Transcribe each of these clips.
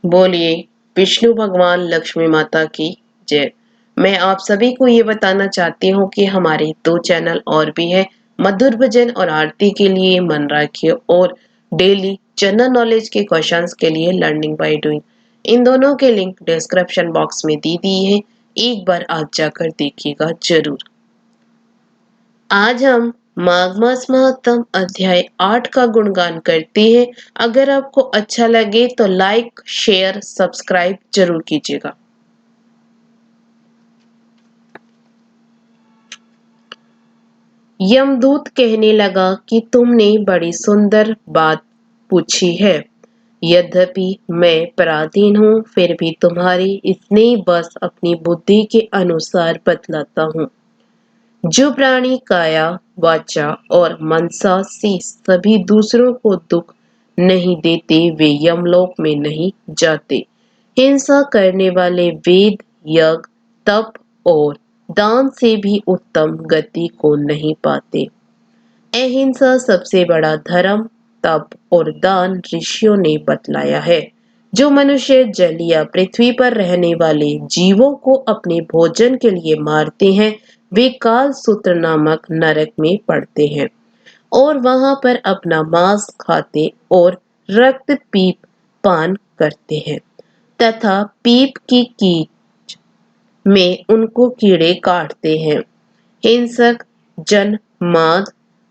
बोलिए विष्णु भगवान लक्ष्मी माता की जय। मैं आप सभी को ये बताना चाहती हूँ कि हमारे 2 चैनल और भी है, मधुर भजन और आरती के लिए मन राखिए और डेली जनरल नॉलेज के क्वेश्चंस के लिए लर्निंग बाय डूइंग। इन दोनों के लिंक डिस्क्रिप्शन बॉक्स में दी दी है, एक बार आप जाकर देखिएगा जरूर। आज हम माघ मास महात्म अध्याय 8 का गुणगान करते हैं। अगर आपको अच्छा लगे तो लाइक शेयर सब्सक्राइब जरूर कीजिएगा। यमदूत कहने लगा कि तुमने बड़ी सुंदर बात पूछी है। यद्यपि मैं पराधीन हूँ, फिर भी तुम्हारी स्नेह बस अपनी बुद्धि के अनुसार बतलाता हूँ। जो प्राणी काया वाचा और मनसा से सभी दूसरों को दुख नहीं देते वे यमलोक में नहीं जाते। हिंसा करने वाले वेद यज्ञ तप और दान से भी उत्तम गति को नहीं पाते। अहिंसा सबसे बड़ा धर्म तप और दान ऋषियों ने बतलाया है। जो मनुष्य जल या पृथ्वी पर रहने वाले जीवों को अपने भोजन के लिए मारते हैं वे काल सूत्र नामक नरक में पड़ते हैं और वहां पर अपना मांस खाते और रक्त पीप पान करते हैं तथा पीप की कीच में उनको कीड़े काटते हैं। हिंसक जन माद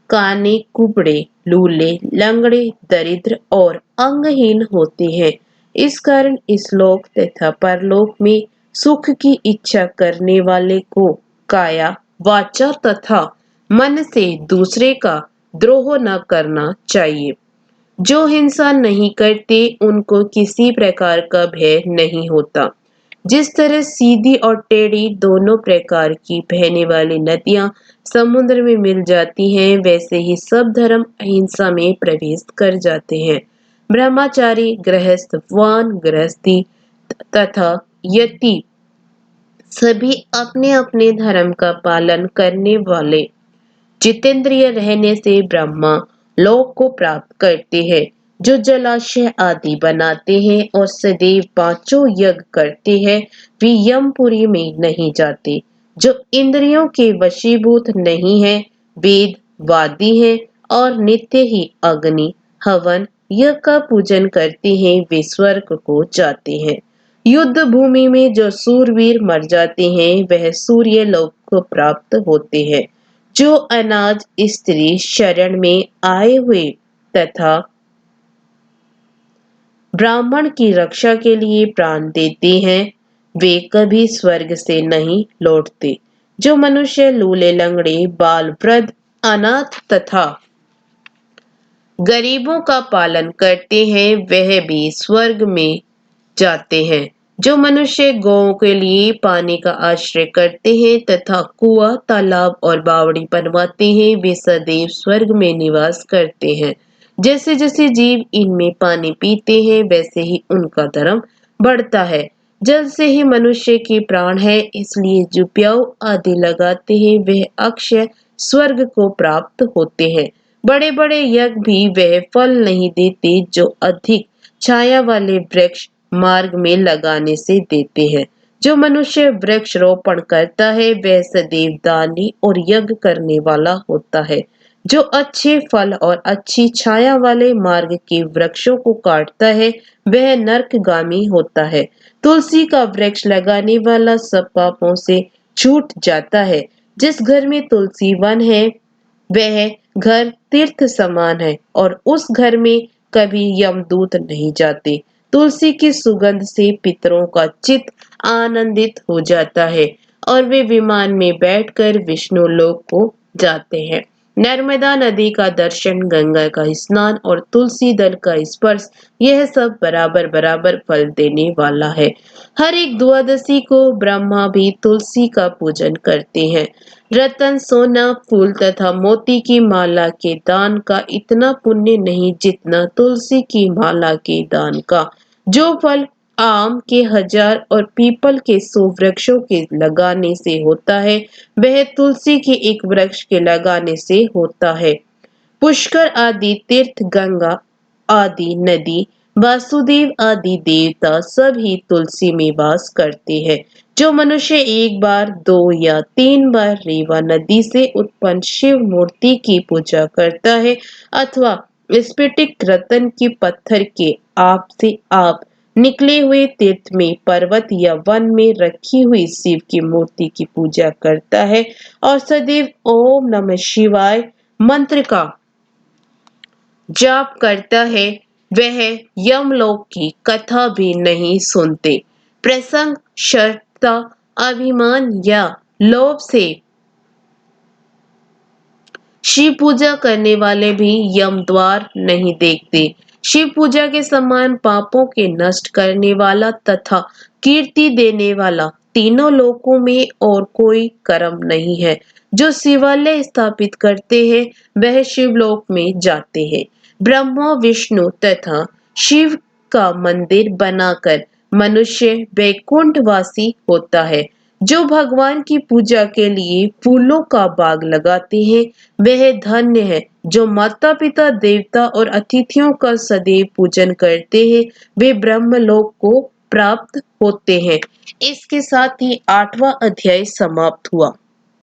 काने कुबड़े लूले लंगड़े दरिद्र और अंगहीन होते हैं। इस कारण इस लोक तथा परलोक में सुख की इच्छा करने वाले को काया वाचा तथा मन से दूसरे का द्रोह न करना चाहिए। जो हिंसा नहीं करते उनको किसी प्रकार का भय नहीं होता। जिस तरह सीधी और टेढ़ी दोनों प्रकार की बहने वाली नदियां समुद्र में मिल जाती हैं, वैसे ही सब धर्म अहिंसा में प्रवेश कर जाते हैं। ब्रह्मचारी गृहस्थ वान गृहस्थी तथा यति सभी अपने अपने धर्म का पालन करने वाले जितेंद्रिय रहने से ब्रह्मा लोक को प्राप्त करते हैं। जो जलाशय आदि बनाते हैं और सदैव पांचों यज्ञ करते हैं वे यमपुरी में नहीं जाते। जो इंद्रियों के वशीभूत नहीं है वेद वादी है और नित्य ही अग्नि हवन यज्ञ का पूजन करते हैं वे स्वर्ग को जाते हैं। युद्ध भूमि में जो सूरवीर मर जाते हैं वह सूर्य लोक को प्राप्त होते हैं। जो अनाज स्त्री शरण में आए हुए तथा ब्राह्मण की रक्षा के लिए प्राण देते हैं वे कभी स्वर्ग से नहीं लौटते। जो मनुष्य लूले लंगड़े बाल वृद्ध अनाथ तथा गरीबों का पालन करते हैं वह भी स्वर्ग में जाते हैं। जो मनुष्य गौओं के लिए पानी का आश्रय करते हैं तथा कुआं तालाब और बावड़ी बनवाते हैं वे सदैव स्वर्ग में निवास करते हैं। जैसे जैसे जीव इनमें पानी पीते हैं वैसे ही उनका धर्म बढ़ता है। जल से ही मनुष्य के प्राण है, इसलिए जो प्याऊ आदि लगाते हैं वह अक्षय स्वर्ग को प्राप्त होते हैं। बड़े बड़े यज्ञ भी वह फल नहीं देते जो अधिक छाया वाले वृक्ष मार्ग में लगाने से देते हैं। जो मनुष्य वृक्ष रोपण करता है वह सदैव दानी और यज्ञ करने वाला होता है। जो अच्छे फल और अच्छी छाया वाले मार्ग के वृक्षों को काटता है वह नरकगामी होता है। तुलसी का वृक्ष लगाने वाला सब पापों से छूट जाता है। जिस घर में तुलसी वन है वह घर तीर्थ समान है और उस घर में कभी यमदूत नहीं जाते। तुलसी की सुगंध से पितरों का चित्त आनंदित हो जाता है और वे विमान में बैठकर विष्णु लोक को जाते हैं। नर्मदा नदी का दर्शन गंगा का स्नान और तुलसी दल का स्पर्श यह सब बराबर बराबर फल देने वाला है। हर एक द्वादशी को ब्रह्मा भी तुलसी का पूजन करते हैं। रतन सोना फूल तथा मोती की माला के दान का इतना पुण्य नहीं जितना तुलसी की माला के दान का। जो फल आम के 1000 और पीपल के 100 वृक्षों के लगाने से होता है वह तुलसी के एक वृक्ष के लगाने से होता है। पुष्कर आदि तीर्थ गंगा आदि नदी वासुदेव आदि देवता सभी तुलसी में वास करते हैं। जो मनुष्य एक बार, 2 या 3 बार रेवा नदी से उत्पन्न शिव मूर्ति की पूजा करता है अथवा स्फटिक रत्न के पत्थर के आप से आप निकले हुए तीर्थ में, पर्वत या वन में रखी हुई शिव की मूर्ति की पूजा करता है और सदैव ओम नमः शिवाय मंत्र का जाप करता है, वह यमलोक की कथा भी नहीं सुनते। प्रसंग, शर्ता, अभिमान या लोभ से शिव पूजा करने वाले भी यम द्वार नहीं देखते। शिव पूजा के समान पापों के नष्ट करने वाला तथा कीर्ति देने वाला तीनों लोकों में और कोई कर्म नहीं है। जो शिवालय स्थापित करते हैं वह शिवलोक में जाते हैं। ब्रह्मा, विष्णु तथा शिव का मंदिर बनाकर मनुष्य वैकुंठवासी होता है। जो भगवान की पूजा के लिए फूलों का बाग लगाते हैं वह धन्य है। जो माता पिता, देवता और अतिथियों का सदैव पूजन करते हैं वे ब्रह्मलोक को प्राप्त होते हैं। इसके साथ ही 8वां अध्याय समाप्त हुआ।